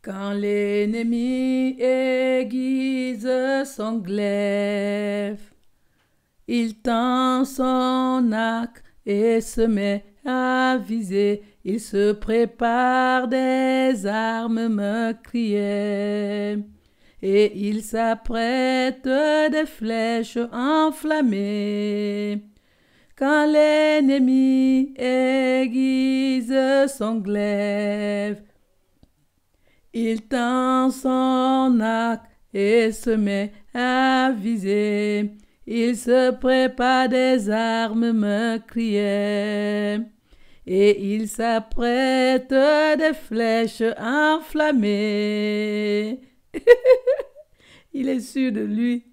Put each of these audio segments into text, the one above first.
Quand l'ennemi aiguise son glaive, il tend son arc et se met à viser. Il se prépare des armes meurtrières et il s'apprête des flèches enflammées. Quand l'ennemi aiguise son glaive, il tend son arc et se met à viser. Il se prépare des armes meurtrières et il s'apprête des flèches enflammées. Il est sûr de lui,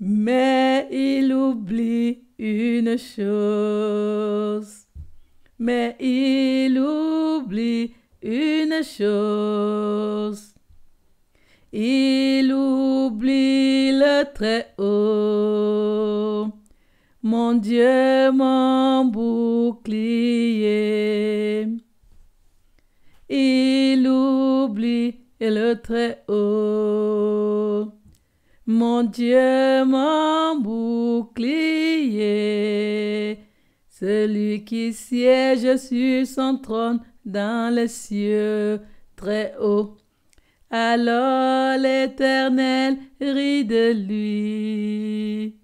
mais il oublie une chose. Mais il oublie une chose. Il oublie le Très-Haut. Mon Dieu, mon bouclier. Il oublie le Très-Haut. Mon Dieu, mon bouclier. Celui qui siège sur son trône dans les cieux très haut. Alors l'Éternel rit de lui.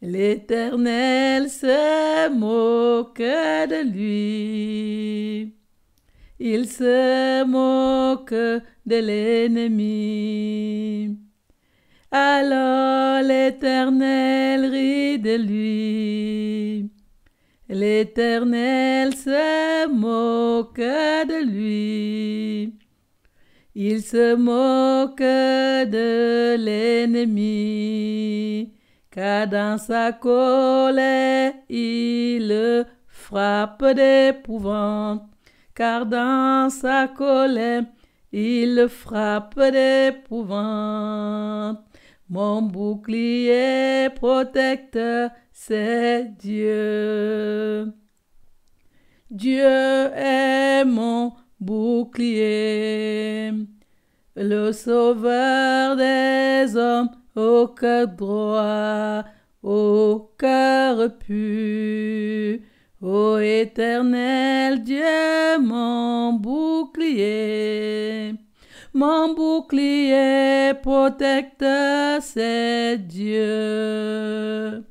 L'Éternel se moque de lui. Il se moque de l'ennemi. Alors l'Éternel rit de lui. L'Éternel se moque de lui. Il se moque de l'ennemi, car dans sa colère, il le frappe d'épouvante. Car dans sa colère, il le frappe d'épouvante. Mon bouclier protecteur, c'est Dieu. Dieu est mon bouclier, le sauveur des hommes au cœur droit, au cœur pur. Ô Éternel Dieu, mon bouclier protecteur, c'est Dieu.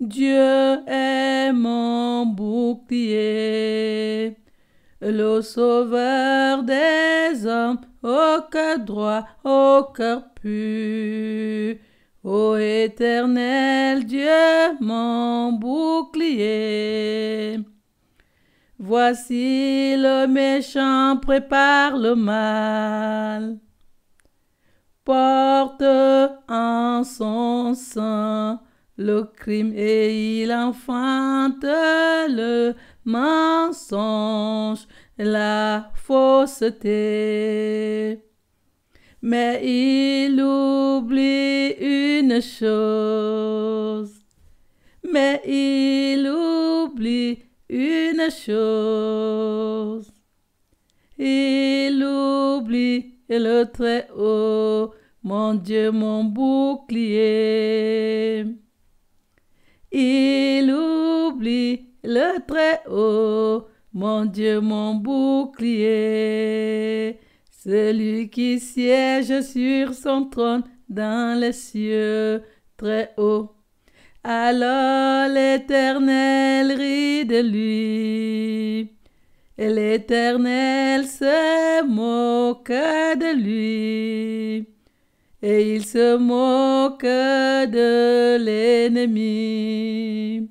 Dieu est mon bouclier, le sauveur des hommes au cœur droit, au cœur pur. Ô Éternel Dieu, mon bouclier. Voici le méchant prépare le mal, porte en son sein le crime et il enfante le mensonge, la fausseté. Mais il oublie une chose. Mais il oublie une chose. Il oublie le Très-Haut, mon Dieu, mon bouclier. Il oublie le Très-Haut, mon Dieu, mon bouclier. Celui qui siège sur son trône dans les cieux très haut. Alors l'Éternel rit de lui. Et l'Éternel se moque de lui. Et il se moque de l'ennemi.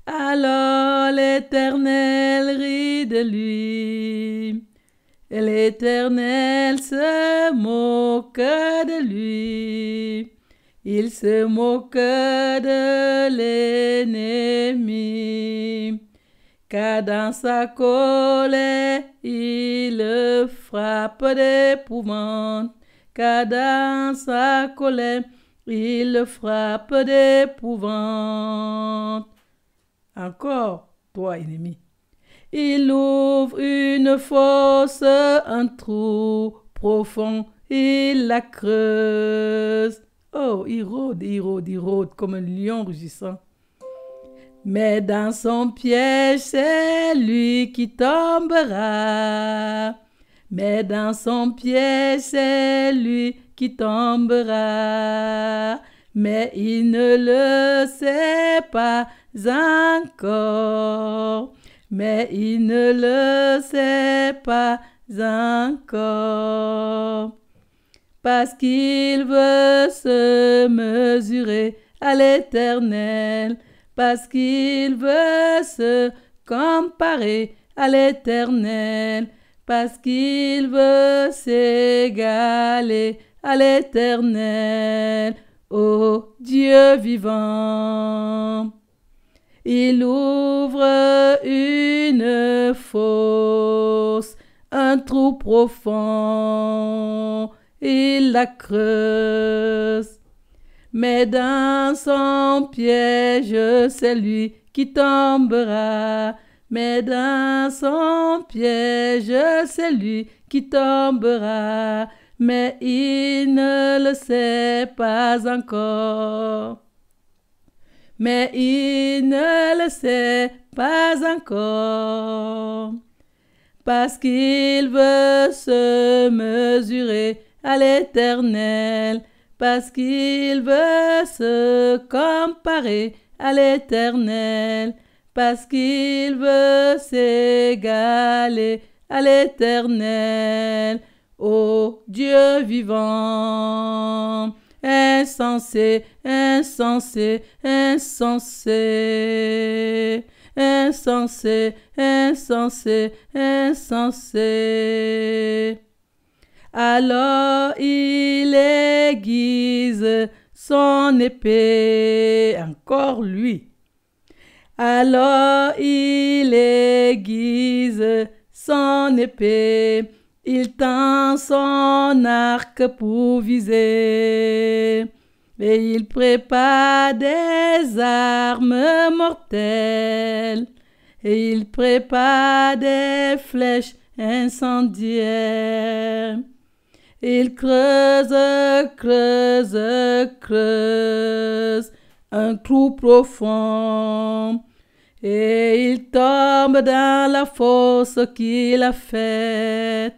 Alors l'Éternel rit de lui. Et l'Éternel se moque de lui. Il se moque de l'ennemi. Car dans sa colère, il le frappe d'épouvante. Car dans sa colère, il le frappe d'épouvante. Encore, toi, ennemi. Il ouvre une fosse, un trou profond, il la creuse. Oh, il rôde comme un lion rugissant. Mais dans son piège, c'est lui qui tombera. Mais dans son piège, c'est lui qui tombera. Mais il ne le sait pas encore. Mais il ne le sait pas encore. Parce qu'il veut se mesurer à l'Éternel. Parce qu'il veut se comparer à l'Éternel. Parce qu'il veut s'égaler à l'Éternel, ô Dieu vivant. Il ouvre une fosse, un trou profond, il la creuse. Mais dans son piège, c'est lui qui tombera. Mais dans son piège, c'est lui qui tombera. Mais il ne le sait pas encore. Mais il ne le sait pas encore. Parce qu'il veut se mesurer à l'Éternel. Parce qu'il veut se comparer à l'Éternel. Parce qu'il veut s'égaler à l'Éternel, ô Dieu vivant. Insensé, insensé, insensé, insensé, insensé, insensé. Alors il aiguise son épée, encore lui. Alors il aiguise son épée, il tend son arc pour viser, et il prépare des armes mortelles, et il prépare des flèches incendiaires. Il creuse, creuse, creuse un trou profond. Et il tombe dans la fosse qu'il a faite.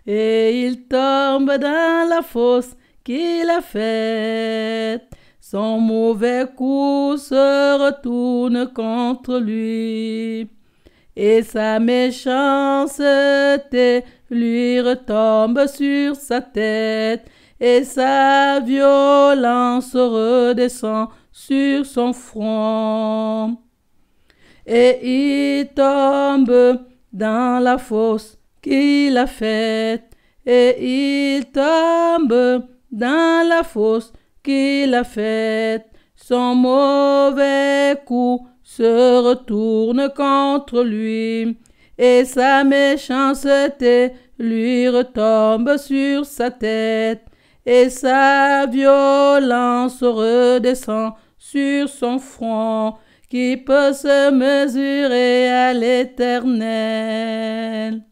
Et il tombe dans la fosse qu'il a faite. Son mauvais coup se retourne contre lui. Et sa méchanceté lui retombe sur sa tête. Et sa violence redescend sur son front. Et il tombe dans la fosse qu'il a faite. Et il tombe dans la fosse qu'il a faite. Son mauvais coup se retourne contre lui. Et sa méchanceté lui retombe sur sa tête. Et sa violence redescend sur son front. Qui peut se mesurer à l'Éternel?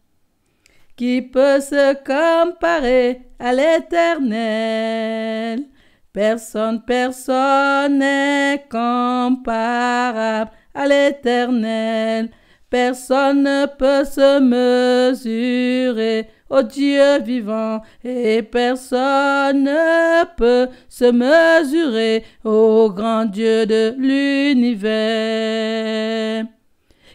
Qui peut se comparer à l'Éternel? Personne, personne n'est comparable à l'Éternel. Personne ne peut se mesurer au Dieu vivant, et personne ne peut se mesurer au grand Dieu de l'univers.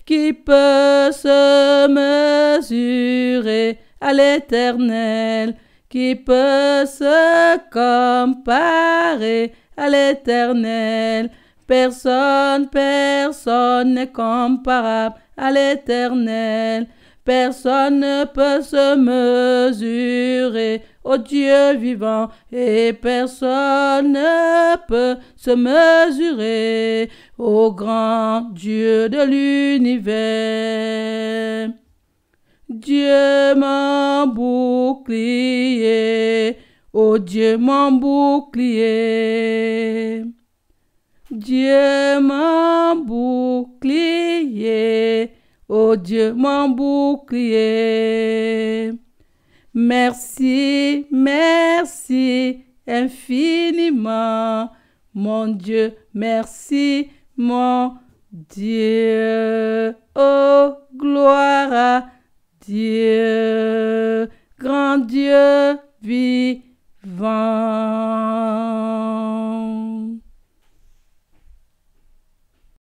Qui peut se mesurer à l'Éternel? Qui peut se comparer à l'Éternel? Personne, personne n'est comparable à l'Éternel. Personne ne peut se mesurer au Dieu vivant, et personne ne peut se mesurer au grand Dieu de l'univers. Dieu mon bouclier, ô Dieu mon bouclier. Dieu mon bouclier, ô Dieu, mon bouclier. Merci, merci infiniment, mon Dieu, merci, mon Dieu. Oh, gloire à Dieu, grand Dieu vivant.